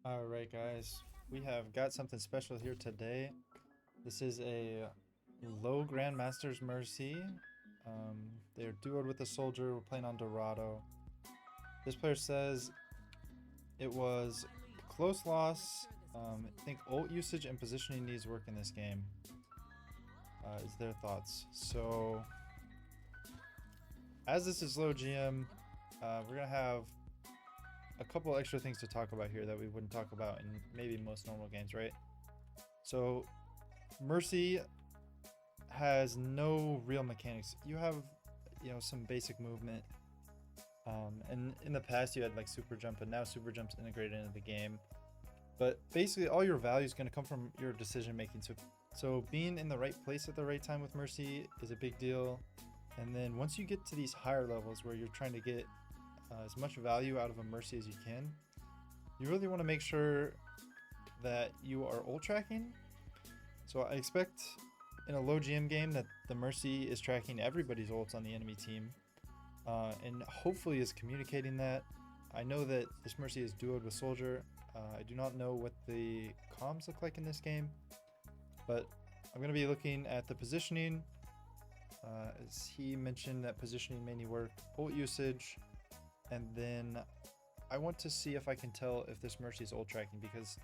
All right, guys, we have got something special here today. This is a low Grandmaster's Mercy. They're duoed with a soldier. We're playing on Dorado. This player says it was close loss. I think ult usage and positioning needs work in this game. Is their thoughts. So, as this is low GM, we're gonna have a couple extra things to talk about here that we wouldn't talk about in maybe most normal games, right? So Mercy has no real mechanics. You have, some basic movement. And in the past you had like super jump, and now super jump's integrated into the game. But basically all your value is going to come from your decision making. So being in the right place at the right time with Mercy is a big deal. And then once you get to these higher levels where you're trying to get as much value out of a Mercy as you can, you really want to make sure that you are ult tracking. So I expect in a low GM game that the Mercy is tracking everybody's ults on the enemy team, and hopefully is communicating that. I know that this Mercy is duoed with Soldier. I do not know what the comms look like in this game, but I'm going to be looking at the positioning. As he mentioned, that positioning mainly work, ult usage, and then I want to see if I can tell if this Mercy is ult tracking, because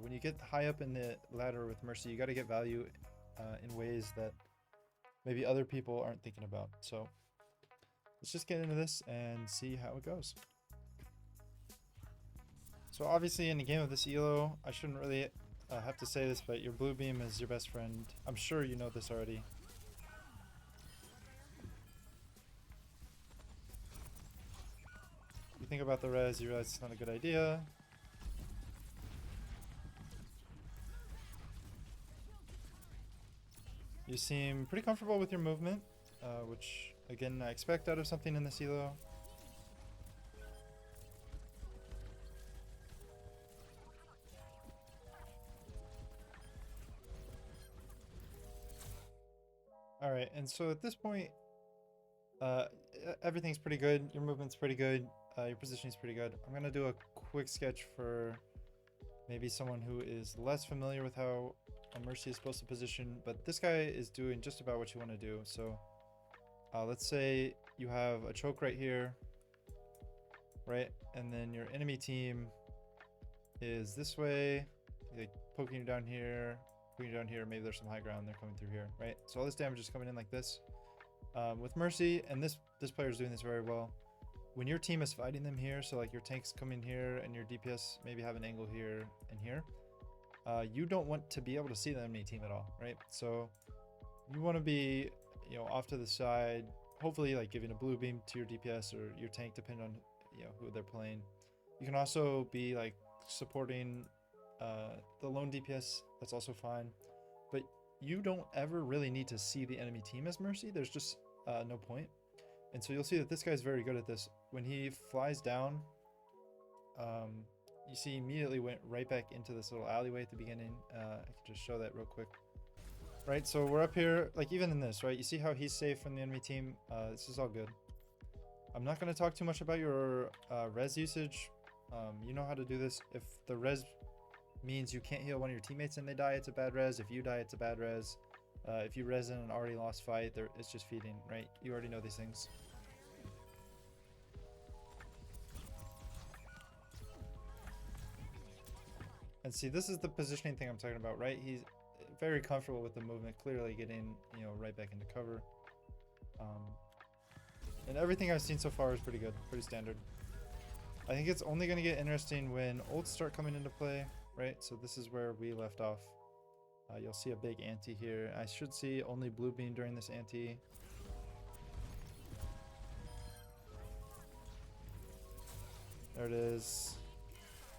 when you get high up in the ladder with Mercy, you got to get value in ways that maybe other people aren't thinking about. So let's just get into this and see how it goes. So obviously in a game of this elo, I shouldn't really have to say this, but your blue beam is your best friend. I'm sure you know this already. You think about the res, you realize it's not a good idea. You seem pretty comfortable with your movement, which again I expect out of something in this elo. Alright, and so at this point, everything's pretty good. Your movement's pretty good. Your positioning's pretty good. I'm gonna do a quick sketch for maybe someone who is less familiar with how a Mercy is supposed to position, but this guy is doing just about what you want to do. So let's say you have a choke right here, right? And then your enemy team is this way, like poking you down here, maybe there's some high ground, they're coming through here, right? So all this damage is coming in like this. With Mercy, and this player is doing this very well. When your team is fighting them here, so like your tanks come in here and your DPS maybe have an angle here and here, you don't want to be able to see the enemy team at all, right? So you want to be, off to the side, hopefully like giving a blue beam to your DPS or your tank, depending on who they're playing. You can also be like supporting the lone DPS. That's also fine, but you don't ever really need to see the enemy team as Mercy. There's just no point. And so you'll see that this guy's very good at this. When he flies down, you see he immediately went right back into this little alleyway at the beginning. I can just show that real quick. Right, so we're up here, like even in this, right? You see how he's safe from the enemy team? This is all good. I'm not going to talk too much about your res usage. You know how to do this. If the res means you can't heal one of your teammates and they die, it's a bad res. If you die, it's a bad res. If you res in an already lost fight, it's just feeding, right? You already know these things. And see, this is the positioning thing I'm talking about, right? He's very comfortable with the movement, clearly getting, right back into cover. And everything I've seen so far is pretty good, pretty standard. I think it's only going to get interesting when ults start coming into play, right? So this is where we left off. You'll see a big anti here. I should see only blue beam during this anti. There it is.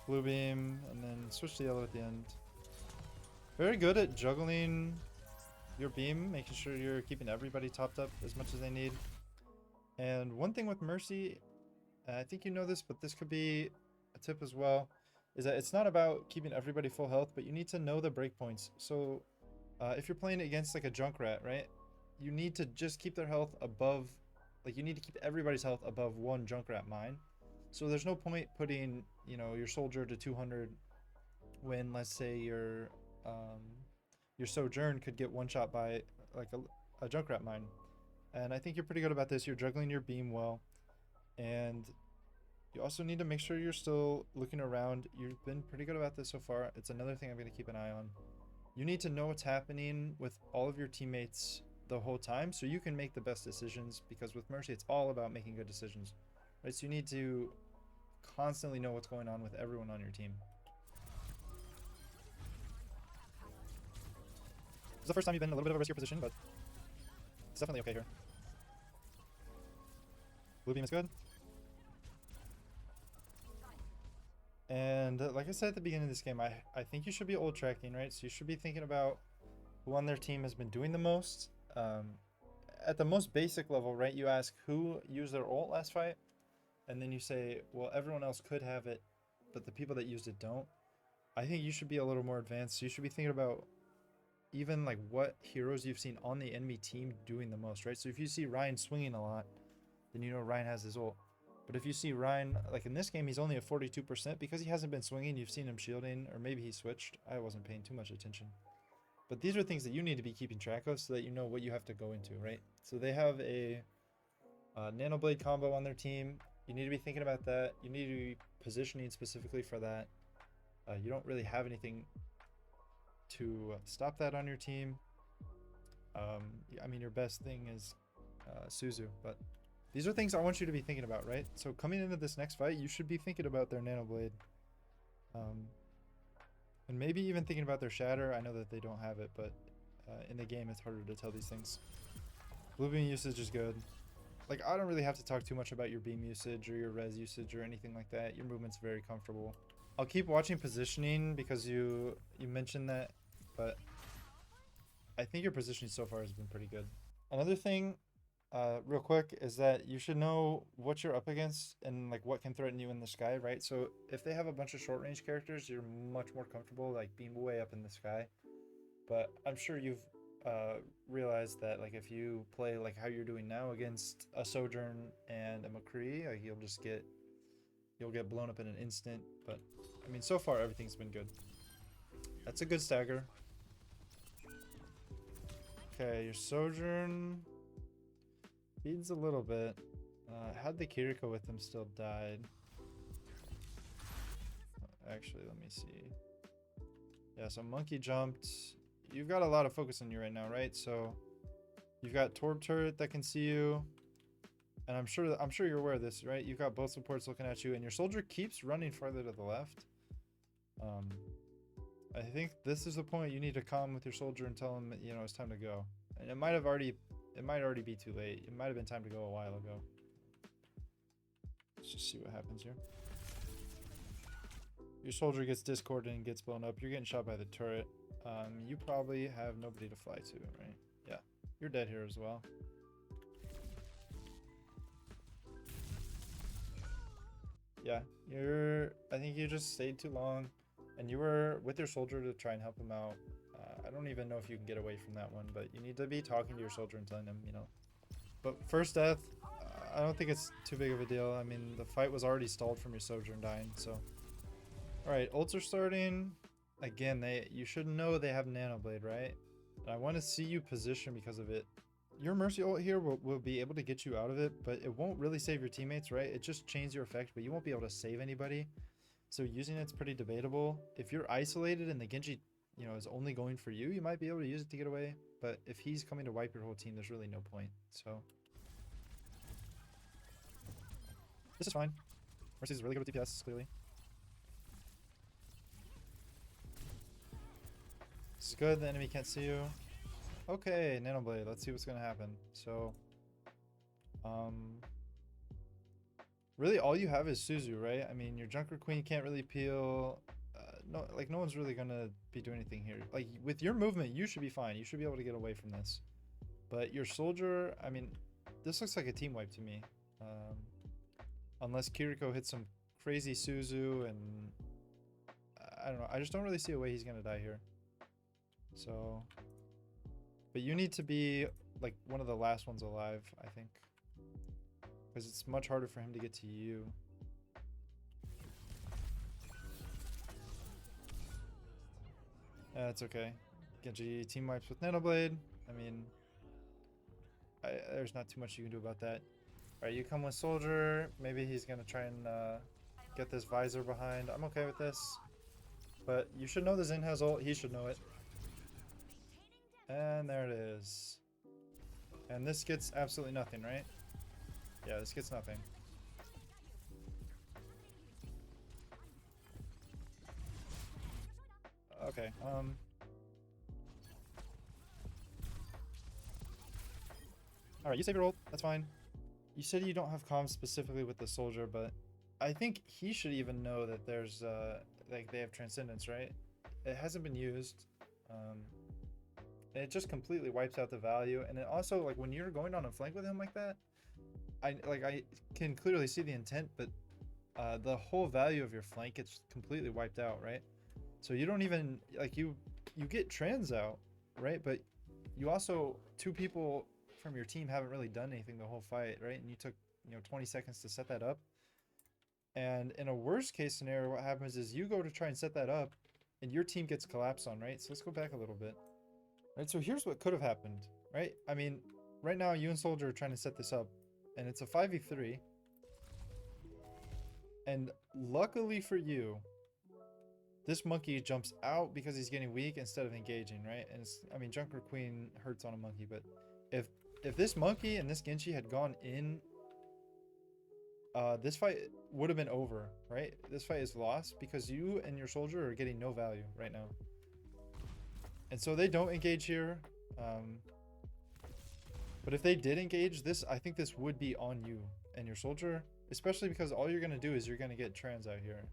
Blue beam, and then switch to yellow at the end. Very good at juggling your beam, making sure you're keeping everybody topped up as much as they need. And one thing with Mercy, I think you know this, but this could be a tip as well, is that it's not about keeping everybody full health, but you need to know the breakpoints. So if you're playing against like a Junkrat, right, you need to just keep their health above, like you need to keep everybody's health above one Junkrat mine. So there's no point putting, you know, your soldier to 200 when, let's say, your Sojourn could get one shot by like a Junkrat mine. And I think you're pretty good about this. You're juggling your beam well, and you also need to make sure you're still looking around. You've been pretty good about this so far. It's another thing I'm going to keep an eye on. You need to know what's happening with all of your teammates the whole time so you can make the best decisions, because with Mercy it's all about making good decisions, right? So you need to constantly know what's going on with everyone on your team. It's the first time you've been in a little bit of a riskier position, but it's definitely okay here. Blue beam is good. And like I said at the beginning of this game, I think you should be ult-tracking, right? So you should be thinking about who on their team has been doing the most. At the most basic level, right, you ask who used their ult last fight, and then you say, well, everyone else could have it, but the people that used it don't. I think you should be a little more advanced. So you should be thinking about even like what heroes you've seen on the enemy team doing the most, right? So if you see Ryan swinging a lot, then you know Ryan has his ult. But if you see Ryan, like in this game, he's only at 42% because he hasn't been swinging. You've seen him shielding, or maybe he switched. I wasn't paying too much attention. But these are things that you need to be keeping track of so that you know what you have to go into, right? So they have a Nano Blade combo on their team. You need to be thinking about that. You need to be positioning specifically for that. You don't really have anything to stop that on your team. I mean, your best thing is Suzu, but these are things I want you to be thinking about, right? So coming into this next fight, you should be thinking about their Nano Blade. And maybe even thinking about their Shatter. I know that they don't have it, but in the game it's harder to tell these things. Blue beam usage is good. Like, I don't really have to talk too much about your beam usage or your res usage or anything like that. Your movement's very comfortable. I'll keep watching positioning because you mentioned that, but I think your positioning so far has been pretty good. Another thing, real quick, is that you should know what you're up against and like what can threaten you in the sky, right? So if they have a bunch of short range characters, you're much more comfortable like being way up in the sky. But I'm sure you've realized that like if you play like how you're doing now against a Sojourn and a McCree, like you'll get blown up in an instant. But I mean, so far everything's been good. That's a good stagger. Okay, your Sojourn feeds a little bit. Had the Kiriko with him still died. Actually, let me see. Yeah, so Monkey jumped. You've got a lot of focus on you right now, right? So you've got Torb turret that can see you. And I'm sure you're aware of this, right? You've got both supports looking at you, and your soldier keeps running farther to the left. I think this is the point you need to calm with your soldier and tell him, you know, it's time to go. And it might already be too late. It might have been time to go a while ago. Let's just see what happens here. Your soldier gets discorded and gets blown up. You're getting shot by the turret. You probably have nobody to fly to, right? Yeah, you're dead here as well. Yeah, I think you just stayed too long, and you were with your soldier to try and help him out. I don't even know if you can get away from that one, but you need to be talking to your soldier and telling him, you know. But first death, I don't think it's too big of a deal. I mean, the fight was already stalled from your sojourn dying, so. Alright, ults are starting. Again, you should know they have Nano Blade, right? And I want to see you position because of it. Your Mercy ult here will be able to get you out of it, but it won't really save your teammates, right? It just changes your effect, but you won't be able to save anybody. So using it's pretty debatable. If you're isolated and the Genji, you know, is only going for you, you might be able to use it to get away. But if he's coming to wipe your whole team, there's really no point. So this is fine. Mercy's really good with DPS, clearly. This is good, the enemy can't see you. Okay, Nano Blade, let's see what's gonna happen. So, really all you have is Suzu, right? I mean, your Junker Queen can't really peel. No one's really gonna be doing anything here. Like, with your movement, you should be fine. You should be able to get away from this. But your soldier, I mean, this looks like a team wipe to me. Unless Kiriko hits some crazy Suzu, and I don't know. I just don't really see a way he's gonna die here. So, but you need to be like one of the last ones alive, I think, because it's much harder for him to get to you. That's okay. Genji team wipes with Nanoblade. I mean, there's not too much you can do about that. Alright, you come with Soldier. Maybe he's gonna try and get this visor behind. I'm okay with this. But you should know the Xin has ult. He should know it. And there it is. And this gets absolutely nothing, right? Yeah, this gets nothing. Okay, Alright, you save your ult. That's fine. You said you don't have comms specifically with the Soldier, but I think he should even know that there's, like, they have Transcendence, right? It hasn't been used. And it just completely wipes out the value. And it also, like, when you're going on a flank with him like that, I can clearly see the intent, but the whole value of your flank gets completely wiped out, right? So you don't even, like, you get trans out, right? But you also, two people from your team haven't really done anything the whole fight, right? And you took, 20 seconds to set that up. And in a worst case scenario, what happens is you go to try and set that up and your team gets collapsed on, right? So let's go back a little bit. Right, so here's what could have happened, right? I mean, right now you and Soldier are trying to set this up and it's a 5v3. And luckily for you, this monkey jumps out because he's getting weak instead of engaging, right? And it's, I mean, Junker Queen hurts on a monkey, but if this monkey and this Genji had gone in, this fight would have been over, right? This fight is lost because you and your Soldier are getting no value right now. And so they don't engage here. But if they did engage, I think this would be on you and your Soldier, especially because all you're going to do is you're going to get trans out here.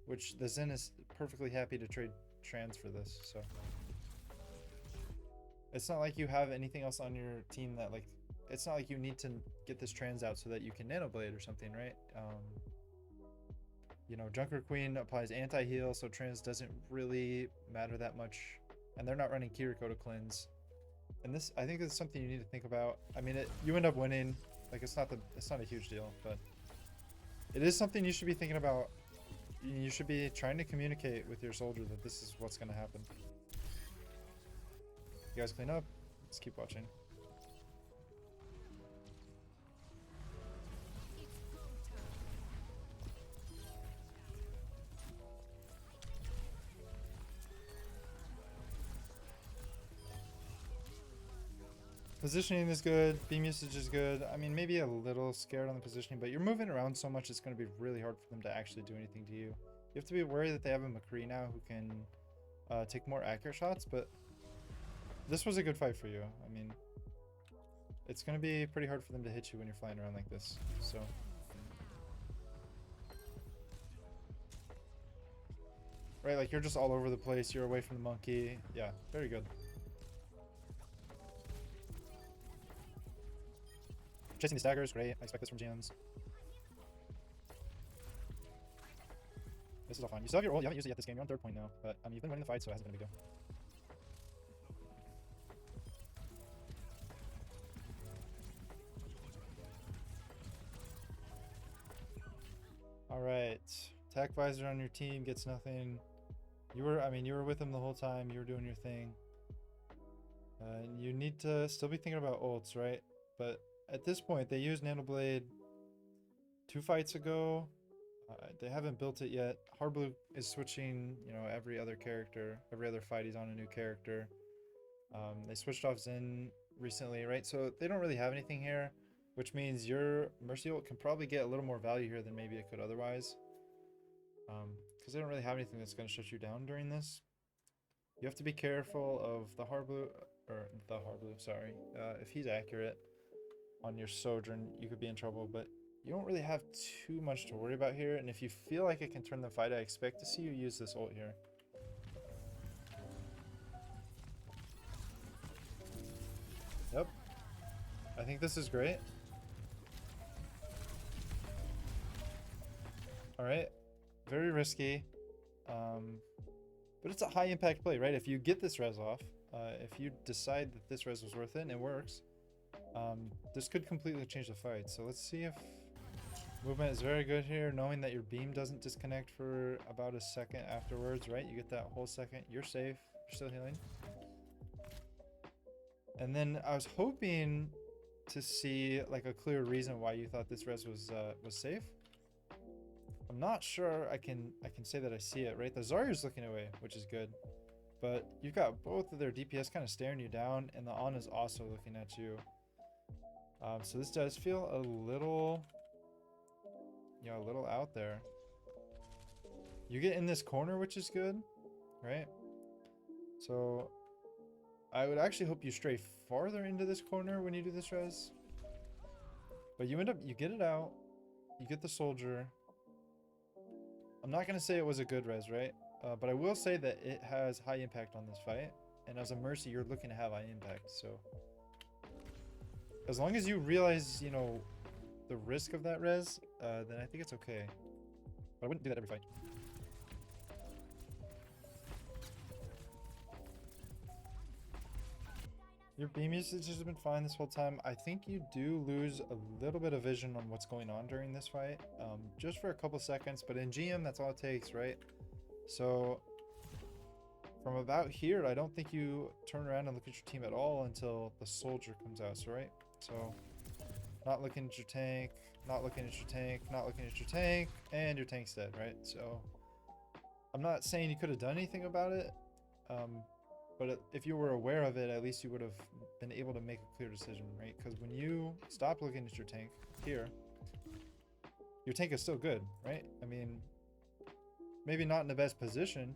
Which the Zen is perfectly happy to trade trans for this, so. It's not like you have anything else on your team that, like, it's not like you need to get this trans out so that you can nanoblade or something, right? Junker Queen applies anti-heal, so trans doesn't really matter that much. And they're not running Kiriko to cleanse. And this, I think, is something you need to think about. I mean, you end up winning. Like, it's not a huge deal, but it is something you should be thinking about. You should be trying to communicate with your Soldier that this is what's going to happen. You guys clean up. Let's keep watching. Positioning is good, beam usage is good. I mean, maybe a little scared on the positioning, but you're moving around so much it's going to be really hard for them to actually do anything to you. You have to be wary that they have a McCree now who can take more accurate shots, but this was a good fight for you. I mean, it's going to be pretty hard for them to hit you when you're flying around like this, so. Right, like you're just all over the place, you're away from the monkey. Yeah, very good. Chasing the staggers, great. I expect this from GMs. This is all fine. You still have your ult. You haven't used it yet this game. You're on 3rd point now. But you've been winning the fight, so it hasn't been a big deal. Alright. Attack visor on your team gets nothing. You were with him the whole time. You were doing your thing. You need to still be thinking about ults, right? But at this point, they used Nanoblade 2 fights ago. They haven't built it yet. Hardblue is switching, every other character. Every other fight he's on a new character. They switched off Zen recently, right? So they don't really have anything here, which means your Mercy ult can probably get a little more value here than maybe it could otherwise. Because they don't really have anything that's going to shut you down during this. You have to be careful of the Hardblue, sorry. If he's accurate on your Sojourn, you could be in trouble, but you don't really have too much to worry about here. And if you feel like it can turn the fight, I expect to see you use this ult here. Yep. I think this is great. Alright. Very risky. But it's a high impact play, right? If you get this res off, if you decide that this res was worth it and it works, this could completely change the fight. So let's see if Movement is very good here, knowing that your beam doesn't disconnect for about a second afterwards, right? You get that whole second. You're safe. You're still healing. And then I was hoping to see like a clear reason why you thought this res was safe. I'm not sure I can say that I see it, right? The Zaryu's looking away, which is good. But you've got both of their DPS kind of staring you down, and the Ana's also looking at you. So this does feel a little, you know, a little out there. You get in this corner, which is good, right? So I would actually hope you stray farther into this corner when you do this res. But you get it out. You get the soldier. I'm not going to say it was a good res, right? But I will say that it has high impact on this fight. And as a Mercy, you're looking to have high impact. So as long as you realize, you know, the risk of that res, then I think it's okay. But I wouldn't do that every fight. Your beam usage has been fine this whole time. I think you do lose a little bit of vision on what's going on during this fight. Just for a couple seconds, but in GM, that's all it takes, right? So from about here, I don't think you turn around and look at your team at all until the soldier comes out, so right? So not looking at your tank, not looking at your tank, not looking at your tank, and your tank's dead, right? So I'm not saying you could have done anything about it. But if you were aware of it, at least you would have been able to make a clear decision, right? Because when you stop looking at your tank here, your tank is still good, right? I mean, maybe not in the best position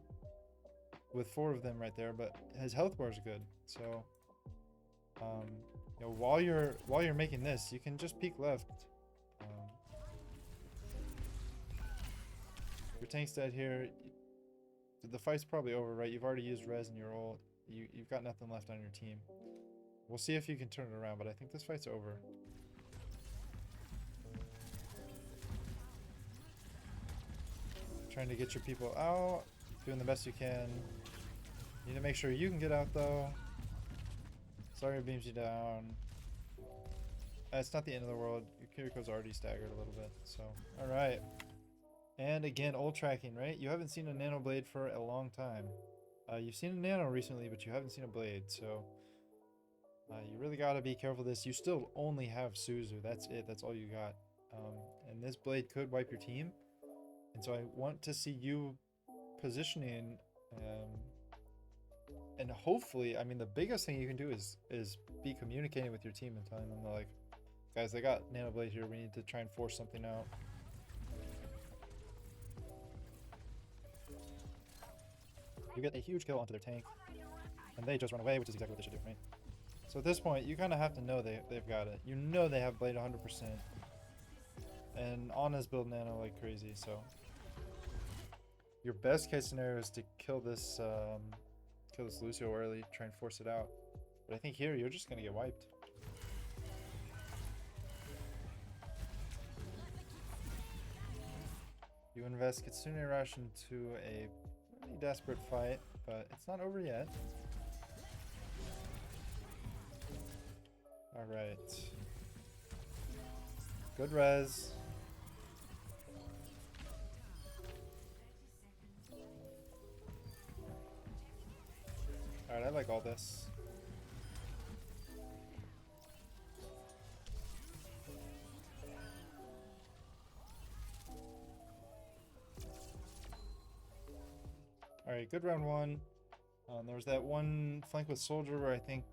with 4 of them right there, but his health bar is good. So, you know, while you're making this, you can just peek left. Your tank's dead here. The fight's probably over, right? You've already used res in your ult. You've got nothing left on your team. We'll see if you can turn it around, but I think this fight's over. Trying to get your people out. Doing the best you can. You need to make sure you can get out, though. Sorry, beams you down. It's not the end of the world. Your Kiriko's already staggered a little bit, so... Alright. And again, Ult-Tracking, right? You haven't seen a nano blade for a long time. You've seen a nano recently, but you haven't seen a blade, so you really got to be careful of this. You still only have Suzu. That's it. That's all you got. And this blade could wipe your team. And so I want to see you positioning. And hopefully, I mean, the biggest thing you can do is be communicating with your team and telling them, like, guys, they got nano blade here. We need to try and force something out. You get a huge kill onto their tank, and they just run away, which is exactly what they should do, right? So at this point, you kind of have to know they've got it. You know they have blade 100%. And Ana's build nano like crazy, so... Your best case scenario is to kill this Lucio early, try and force it out. But I think here, you're just going to get wiped. You invest Kitsune Rush into a pretty desperate fight, but it's not over yet. Alright. Good res. Alright, I like all this. Alright, good round 1. There was that one flank with Soldier where I think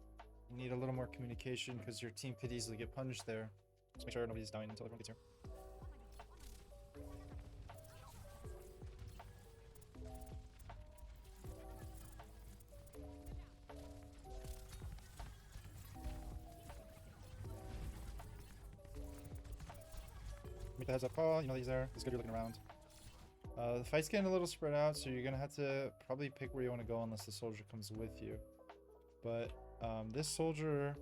you need a little more communication because your team could easily get punished there. Just make sure nobody's dying until everyone gets here. Make the heads up call, you know he's there. It's good you're looking around. The fight's getting a little spread out, so you're going to have to probably pick where you want to go unless the soldier comes with you. But this soldier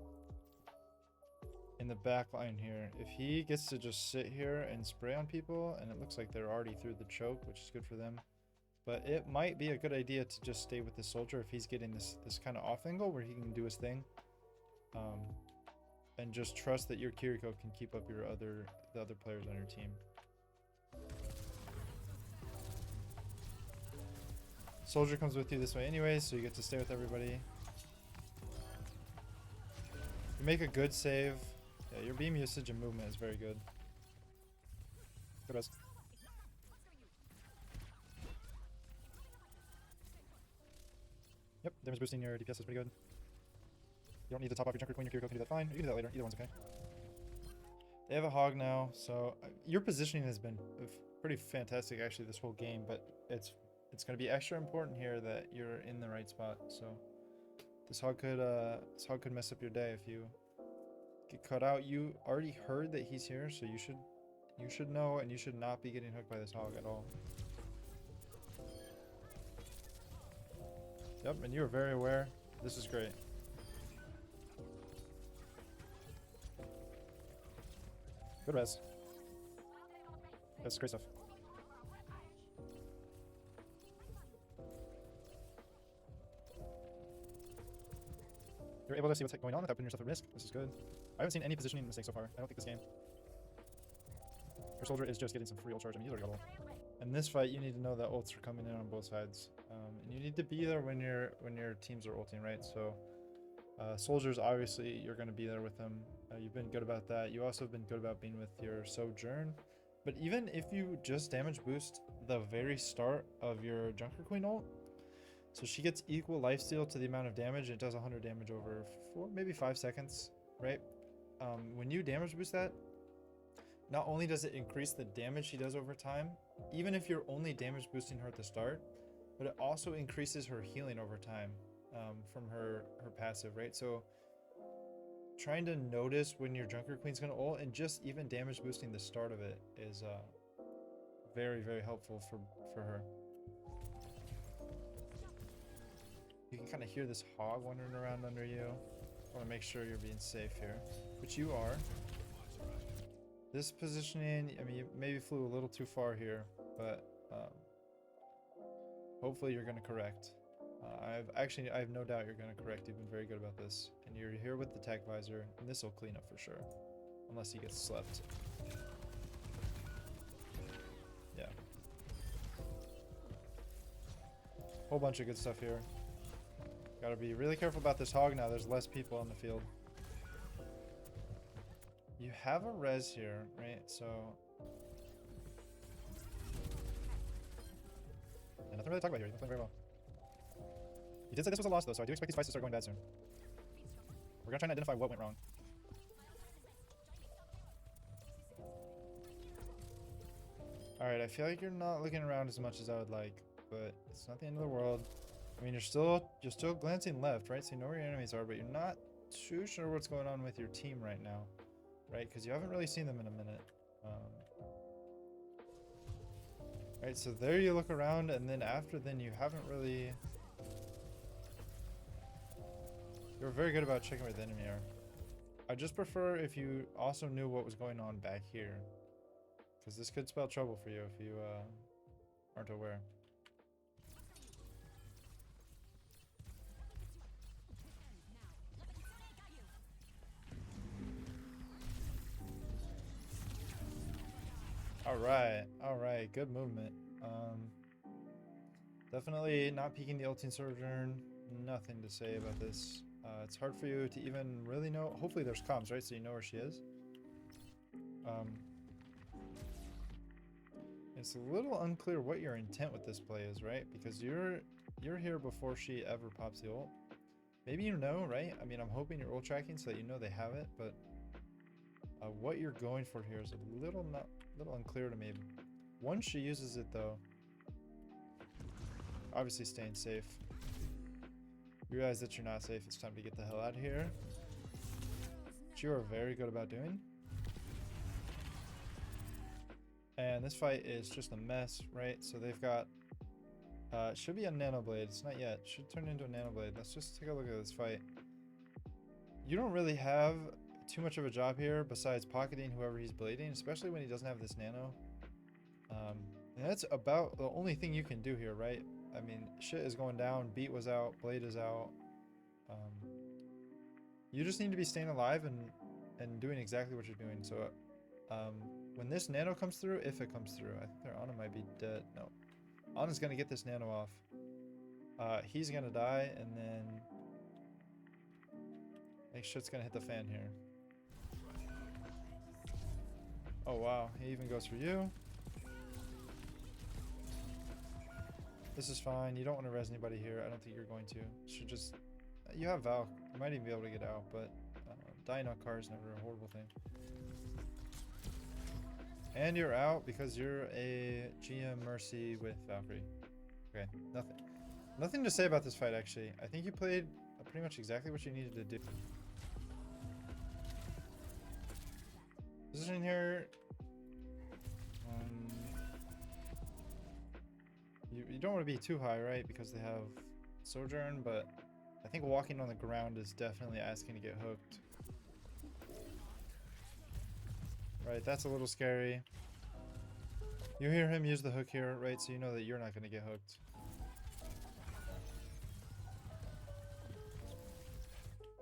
in the back line here, if he gets to just sit here and spray on people, and it looks like they're already through the choke, which is good for them. But it might be a good idea to just stay with the soldier if he's getting this kind of off angle where he can do his thing. And just trust that your Kiriko can keep up the other players on your team. Soldier comes with you this way anyway, so you get to stay with everybody. You make a good save. Yeah, your beam usage and movement is very good. Good res. Yep, damage boosting your DPS is pretty good. You don't need to top off your Junker Queen, your Kiriko can do that fine. You can do that later, either one's okay. They have a hog now, so your positioning has been pretty fantastic actually this whole game, but it's going to be extra important here that you're in the right spot. So this hog could mess up your day if you get cut out. You already heard that he's here, so you should know, and you should not be getting hooked by this hog at all. Yep, and you're very aware. This is great. Good res. That's great stuff. You're able to see what's going on without putting yourself at risk. This is good. I haven't seen any positioning mistakes so far. I don't think this game. Your soldier is just getting some free ult charge. I mean, he's already got ult. In this fight, you need to know that ults are coming in on both sides, and you need to be there when your teams are ulting, right? So, soldiers, obviously, you're going to be there with them. You've been good about that. You also have been good about being with your Sojourn. But even if you just damage boost the very start of your Junker Queen ult, so she gets equal lifesteal to the amount of damage, and it does 100 damage over 4, maybe 5 seconds, right? When you damage boost that, not only does it increase the damage she does over time, even if you're only damage boosting her at the start, but it also increases her healing over time from her passive, right? So trying to notice when your Junker Queen's gonna ult, and just even damage boosting the start of it is very, very helpful for her. You can kind of hear this hog wandering around under you. I want to make sure you're being safe here, which you are. This positioning, I mean, you maybe flew a little too far here, but hopefully you're going to correct. I have no doubt you're going to correct. You've been very good about this, and you're here with the tech visor, and this will clean up for sure, unless he gets slept. Yeah. Whole bunch of good stuff here. Gotta be really careful about this hog now. There's less people on the field. You have a res here, right? So yeah, nothing really to talk about here. You're playing very well. You did say this was a loss though, so I do expect these fights to start going bad soon. We're gonna try and identify what went wrong. Alright, I feel like you're not looking around as much as I would like, but it's not the end of the world. I mean, you're still glancing left, right? So you know where your enemies are, but you're not too sure what's going on with your team right now, right? Because you haven't really seen them in a minute. Right, so there you look around, and then after then you haven't really... You're very good about checking where the enemy are. I just prefer if you also knew what was going on back here, because this could spell trouble for you if you aren't aware. All right, good movement. Definitely not peeking the ulting Sojourn. Nothing to say about this. It's hard for you to even really know. Hopefully there's comms, right? So you know where she is. It's a little unclear what your intent with this play is, right? Because you're here before she ever pops the ult. Maybe you know, right? I mean, I'm hoping you're ult-tracking so that you know they have it, but what you're going for here is a little unclear to me. Once she uses it though, obviously staying safe. You realize that you're not safe, it's time to get the hell out of here. Which you are very good about doing. And this fight is just a mess, right? So they've got, it should be a nano blade, it's not yet, it should turn into a nano blade. Let's just take a look at this fight. You don't really have too much of a job here besides pocketing whoever he's blading, especially when he doesn't have this nano. And that's about the only thing you can do here, right? I mean, shit is going down, beat was out, blade is out. You just need to be staying alive and doing exactly what you're doing. So when this nano comes through, if it comes through, I think their Ana might be dead. No, Ana's gonna get this nano off. He's gonna die, and then I think shit's gonna hit the fan here. Oh wow, he even goes for you. This is fine. You don't want to res anybody here. I don't think you're going to. Should just... You have Valk. You might even be able to get out, but dying on car is never a horrible thing. And you're out because you're a GM Mercy with Valkyrie. Okay, nothing. Nothing to say about this fight, actually. I think you played pretty much exactly what you needed to do. Position here... You don't want to be too high, right? Because they have Sojourn, but I think walking on the ground is definitely asking to get hooked. Right, that's a little scary. You hear him use the hook here, right? So you know that you're not going to get hooked.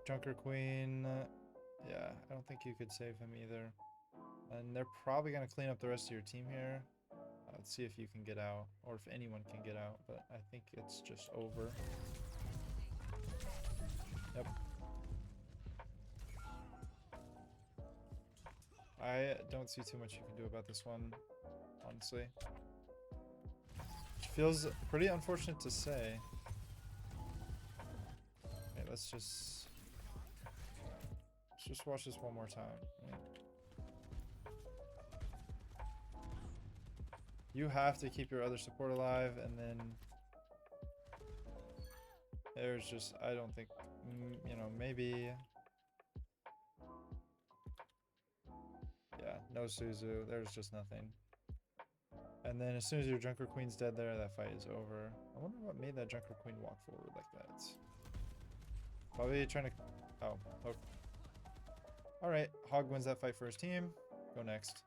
Junker Queen. Yeah, I don't think you could save him either. And they're probably going to clean up the rest of your team here. Let's see if you can get out, or if anyone can get out, but I think it's just over. Yep. I don't see too much you can do about this one, honestly. Which feels pretty unfortunate to say. Okay, let's just watch this one more time. Right? You have to keep your other support alive, and then there's just, I don't think, you know, maybe, yeah, no Suzu, there's just nothing. And then as soon as your Junker Queen's dead there, that fight is over. I wonder what made that Junker Queen walk forward like that. Probably trying to, oh, okay. Alright, Hog wins that fight for his team. Go next.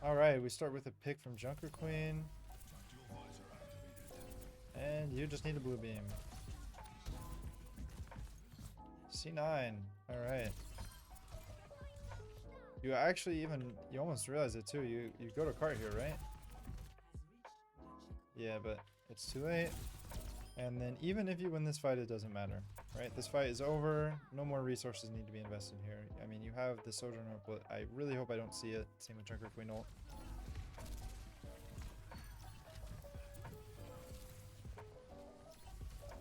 Alright, we start with a pick from Junker Queen. And you just need a blue beam. C9. Alright. You actually even, you almost realize it too. You go to cart here, right? Yeah, but it's too late. And then even if you win this fight, it doesn't matter, right? This fight is over. No more resources need to be invested here. I mean, you have the Sojourner, but I really hope I don't see it. Same with Junker Queen ult.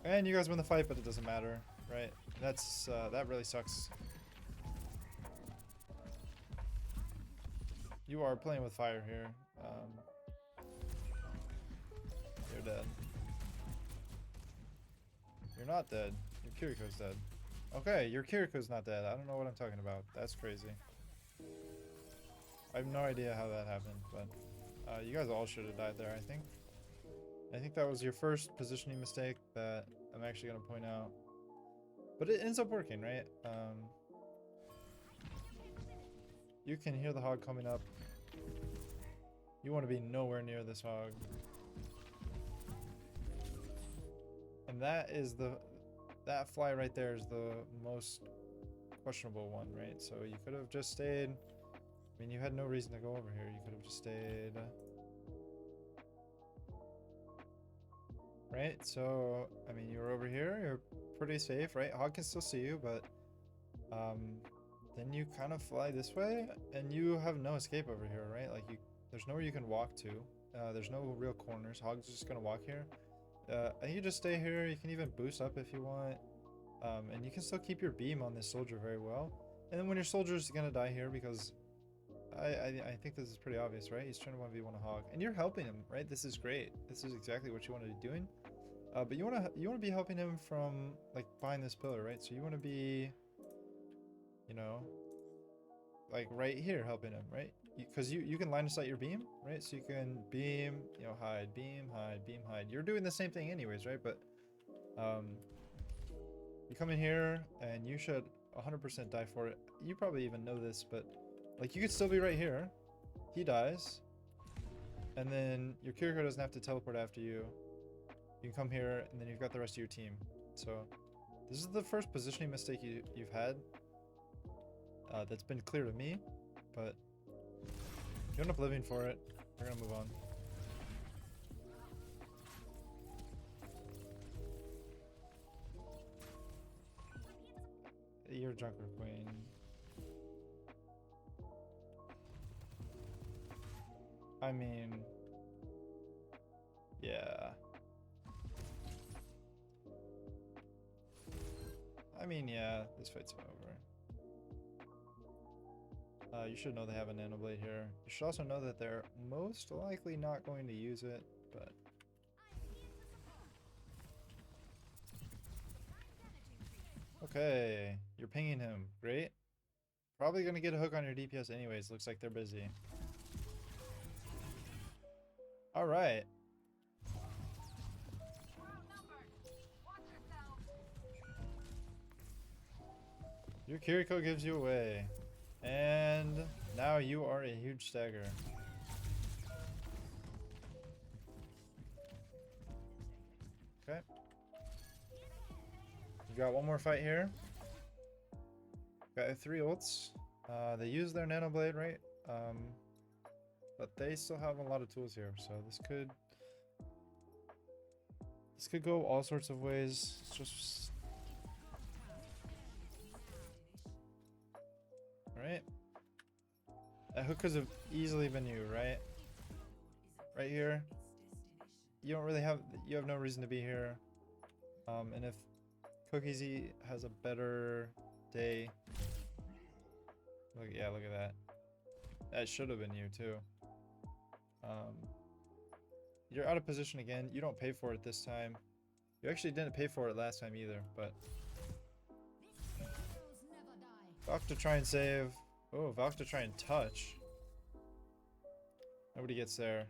And you guys win the fight, but it doesn't matter, right? That's that really sucks. You are playing with fire here. You're dead. You're not dead. Your Kiriko's dead. Okay, your Kiriko's not dead. I don't know what I'm talking about. That's crazy. I have no idea how that happened, but you guys all should have died there, I think. I think that was your first positioning mistake that I'm actually going to point out. But it ends up working, right? You can hear the hog coming up. You want to be nowhere near this hog. And that is that fly right there is the most questionable one, right? So you could have just stayed. I mean, you had no reason to go over here. You could have just stayed. Right? So, I mean, you were over here. You're pretty safe, right? Hog can still see you, but then you kind of fly this way, and you have no escape over here, right? Like, there's nowhere you can walk to. There's no real corners. Hog's just gonna walk here. I think you just stay here. You can even boost up if you want. And you can still keep your beam on this soldier very well. And then when your soldier's gonna die here, because I think this is pretty obvious, right? He's trying to 1v1 a hog. And you're helping him, right? This is great. This is exactly what you want to be doing. But you wanna be helping him from like behind this pillar, right? So you wanna be, you know, like right here helping him, right? Because you can line of sight your beam, right? So you can beam, you know, hide, beam, hide, beam, hide. You're doing the same thing anyways, right? But you come in here and you should 100% die for it. You probably even know this, but like you could still be right here. He dies. And then your Kiriko doesn't have to teleport after you. You can come here and then you've got the rest of your team. So this is the first positioning mistake you've had that's been clear to me, but You end up living for it. We're gonna move on. You're Junker Queen. I mean, yeah. Yeah, this fight's over. You should know they have a nano blade here. You should also know that they're most likely not going to use it, but... Okay, you're pinging him. Great. Probably gonna get a hook on your DPS anyways. Looks like they're busy. Alright. Your Kiriko gives you away. And now you are a huge stagger. Okay. You got one more fight here. Got 3 ults. They use their nano blade, right? But they still have a lot of tools here, so this could go all sorts of ways. It's just right. That hook could have easily been you, right? Right here. You have no reason to be here. And if Cookiesy has a better day, look at that. That should have been you too. You're out of position again. You don't pay for it this time. You actually didn't pay for it last time either, but Valk to try and save. Oh, Valk to try and touch. Nobody gets there.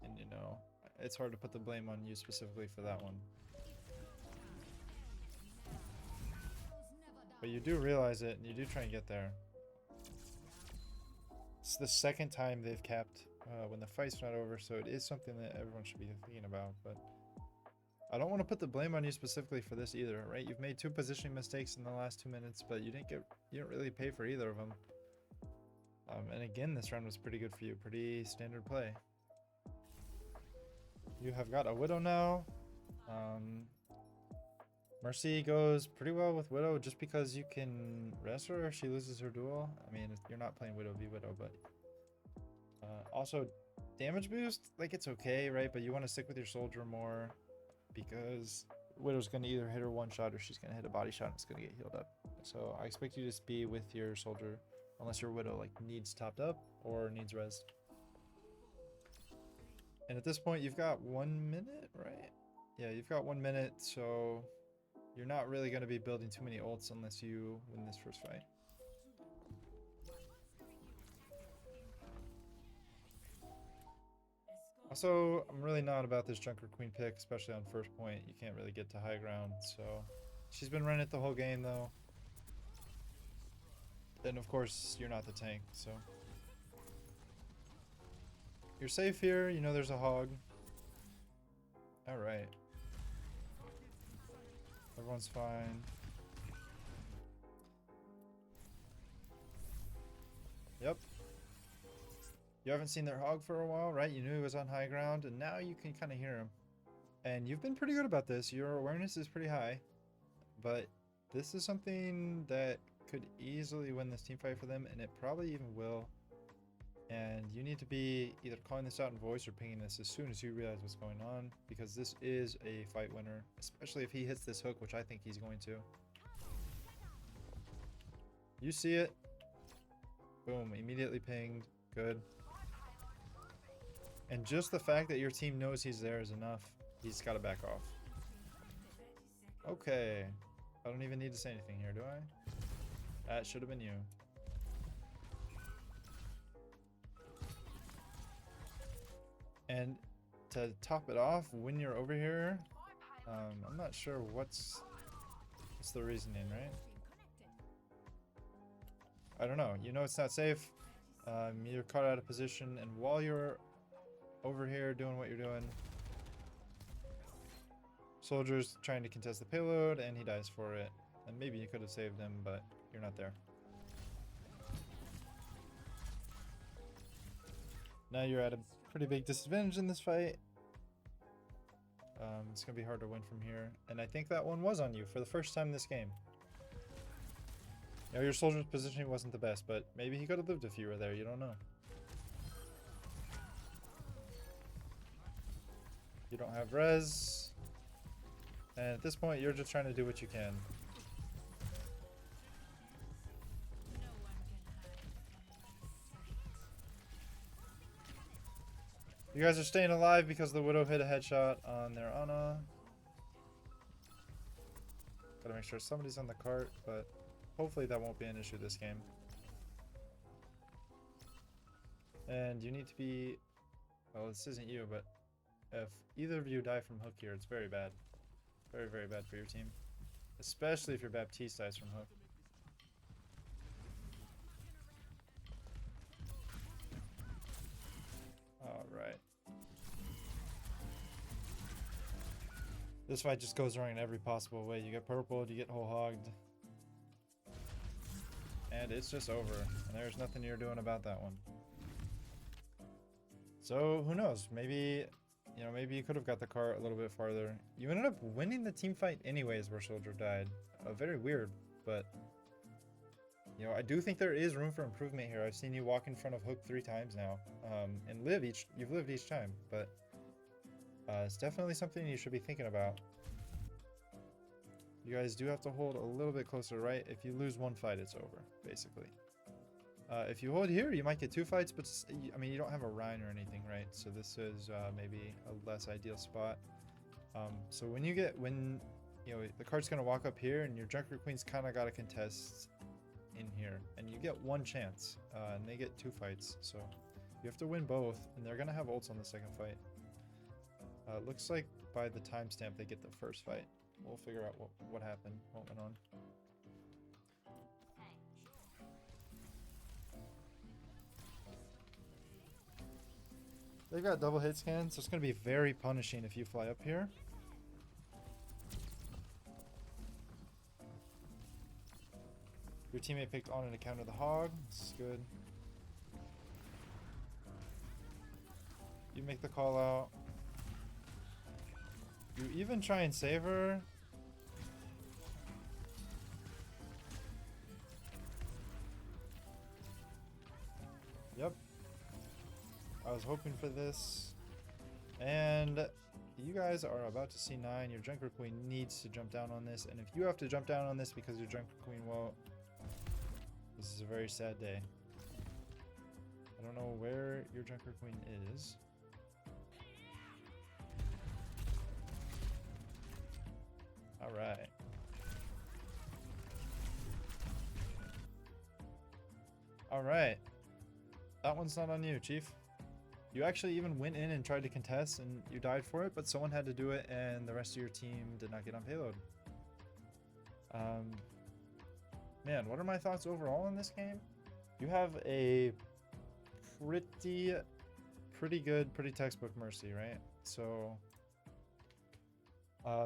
And you know, it's hard to put the blame on you specifically for that one. But you do realize it, and you do try and get there. It's the second time they've capped when the fight's not over, so it is something that everyone should be thinking about. But I don't want to put the blame on you specifically for this either, right? You've made 2 positioning mistakes in the last 2 minutes, but you didn't really pay for either of them. And again, this round was pretty good for you, pretty standard play. You have got a Widow now. Mercy goes pretty well with Widow just because you can rest her if she loses her duel. I mean, you're not playing Widow v Widow, but also damage boost, like it's okay, right? But you want to stick with your soldier more because Widow's going to either hit her one shot or she's going to hit a body shot and it's going to get healed up. So I expect you to just be with your soldier unless your Widow like needs topped up or needs res. And at this point, you've got 1 minute, right? Yeah, you've got 1 minute, so you're not really going to be building too many ults unless you win this first fight. Also, I'm really not about this Junker Queen pick, especially on first point. You can't really get to high ground, so... She's been running it the whole game, though. And of course, you're not the tank, so... You're safe here, you know there's a hog. Alright. Everyone's fine. Yep. You haven't seen their hog for a while, right? You knew he was on high ground, and now you can kind of hear him. And you've been pretty good about this. Your awareness is pretty high. But this is something that could easily win this team fight for them, and it probably even will. And you need to be either calling this out in voice or pinging this as soon as you realize what's going on, because this is a fight winner, especially if he hits this hook, which I think he's going to. You see it. Boom, immediately pinged. Good. And just the fact that your team knows he's there is enough. He's got to back off. Okay. I don't even need to say anything here, do I? That should have been you. And to top it off, when you're over here, I'm not sure what's the reasoning, right? I don't know. You know it's not safe. You're caught out of position, and while you're over here doing what you're doing, soldier's trying to contest the payload, and he dies for it. And maybe you could have saved him, but you're not there. Now you're at a pretty big disadvantage in this fight. It's going to be hard to win from here. And I think that one was on you for the first time this game. You know, your soldier's positioning wasn't the best, but maybe he could have lived if you were there. You don't know. You don't have res. And at this point, you're just trying to do what you can. You guys are staying alive because the Widow hit a headshot on their Ana. Gotta make sure somebody's on the cart, but hopefully that won't be an issue this game. And you need to be... Well, this isn't you, but if either of you die from hook here, it's very bad. Very, very bad for your team. Especially if your Baptiste dies from hook. Alright. This fight just goes wrong in every possible way. You get purpled, you get whole hogged. And it's just over. And there's nothing you're doing about that one. So, who knows? Maybe, you know, maybe you could have got the car a little bit farther. You ended up winning the team fight anyways where Soldier died. Very weird, but... You know, I do think there is room for improvement here. I've seen you walk in front of Hook 3 times now. And you've lived each time, but... it's definitely something you should be thinking about. You guys do have to hold a little bit closer, right? If you lose one fight, it's over, basically. If you hold here, you might get 2 fights, but I mean, you don't have a Rhine or anything, right? So this is maybe a less ideal spot. So when you know, the card's gonna walk up here, and your Junker Queen's kind of got to contest in here, and you get 1 chance, and they get 2 fights. So you have to win both, and they're gonna have ults on the second fight. Looks like by the timestamp they get the first fight. We'll figure out what happened, what went on. They've got double hit scans, so it's going to be very punishing if you fly up here. Your teammate picked on to counter the hog. This is good. You make the call out. You even try and save her. Yep. I was hoping for this. And you guys are about to C9. Your Junker Queen needs to jump down on this. And if you have to jump down on this because your Junker Queen won't, this is a very sad day. I don't know where your Junker Queen is. Alright. Alright. That one's not on you, Chief. You actually even went in and tried to contest and you died for it, but someone had to do it and the rest of your team did not get on payload. Man, what are my thoughts overall in this game? You have a pretty good, pretty textbook Mercy, right? So...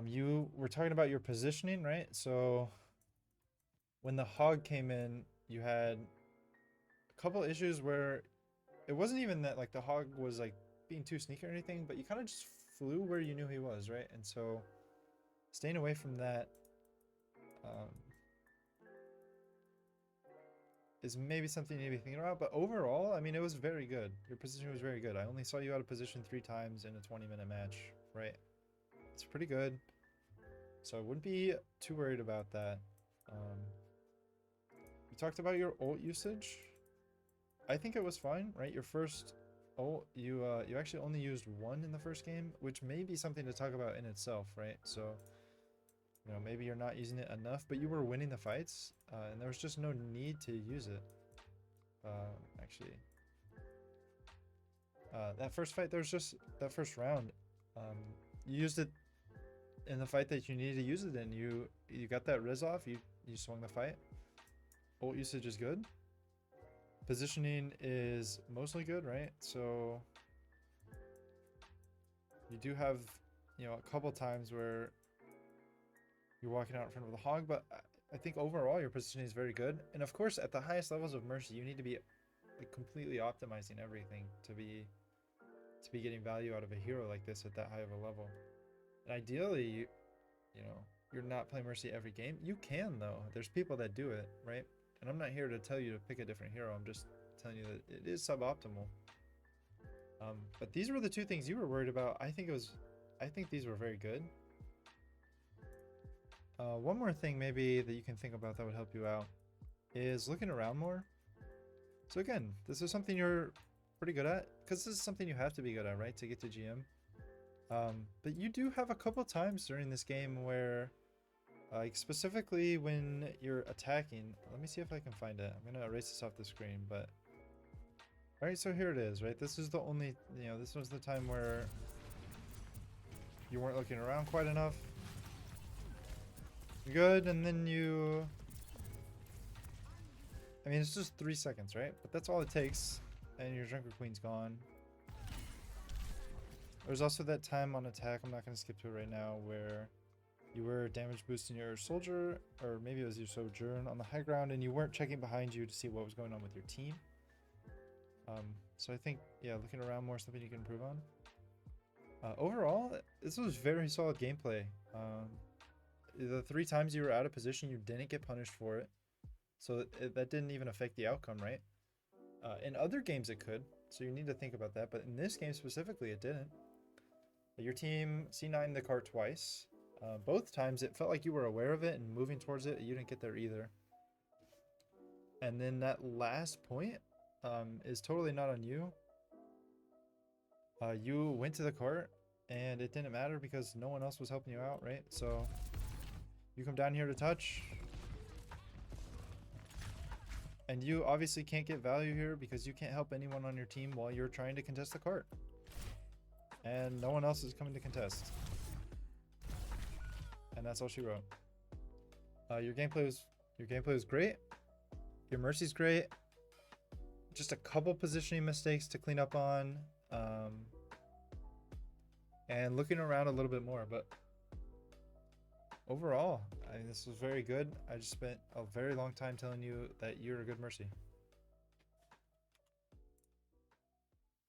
you were talking about your positioning, right? So when the hog came in, you had a couple issues where it wasn't even that like the hog was like being too sneaky or anything, but you kind of just flew where you knew he was, right? And so staying away from that is maybe something you need to be thinking about. But overall, I mean, it was very good. Your position was very good. I only saw you out of position 3 times in a 20-minute match, right? It's pretty good. So I wouldn't be too worried about that. You talked about your ult usage. I think it was fine, right? Your first ult, you actually only used 1 in the first game, which may be something to talk about in itself, right? So, you know, maybe you're not using it enough, but you were winning the fights, and there was just no need to use it. Actually, that first fight, there was just that first round. You used it in the fight that you needed to use it in. You got that res off, you swung the fight. Ult usage is good. Positioning is mostly good, right? So you do have, you know, a couple times where you're walking out in front of the hog, but I think overall your positioning is very good. And of course, at the highest levels of Mercy, you need to be like completely optimizing everything to be getting value out of a hero like this at that high of a level. And ideally, you know, you're not playing Mercy every game. You can though. There's people that do it, right? And I'm not here to tell you to pick a different hero. I'm just telling you that it is suboptimal. But these were the two things you were worried about. I think these were very good. One more thing maybe that you can think about that would help you out is looking around more. So again, this is something you're pretty good at, because this is something you have to be good at, right, to get to GM. But you do have a couple times during this game where, like specifically when you're attacking, let me see if I can find it. I'm gonna erase this off the screen, but alright, so here it is, right? This is the only, this was the time where you weren't looking around quite enough. Good, and then you... I mean, it's just 3 seconds, right? But that's all it takes, and your Junker Queen's gone. There's also that time on attack, I'm not going to skip to it right now, where you were damage boosting your soldier, or maybe it was your sojourn on the high ground, and you weren't checking behind you to see what was going on with your team. So I think, yeah, looking around more is something you can improve on. Overall, this was very solid gameplay. The 3 times you were out of position, you didn't get punished for it. So that didn't even affect the outcome, right? In other games it could, so you need to think about that. But in this game specifically, it didn't. Your team C9'd the cart twice. Both times it felt like you were aware of it and moving towards it. You didn't get there either. And then that last point is totally not on you. You went to the cart and it didn't matter because no one else was helping you out, right? So you come down here to touch. And you obviously can't get value here because you can't help anyone on your team while you're trying to contest the cart. And no one else is coming to contest. And that's all she wrote. Your gameplay was great. Your Mercy's great. Just a couple positioning mistakes to clean up on. And looking around a little bit more, but overall, I mean, this was very good. I just spent a very long time telling you that you're a good Mercy.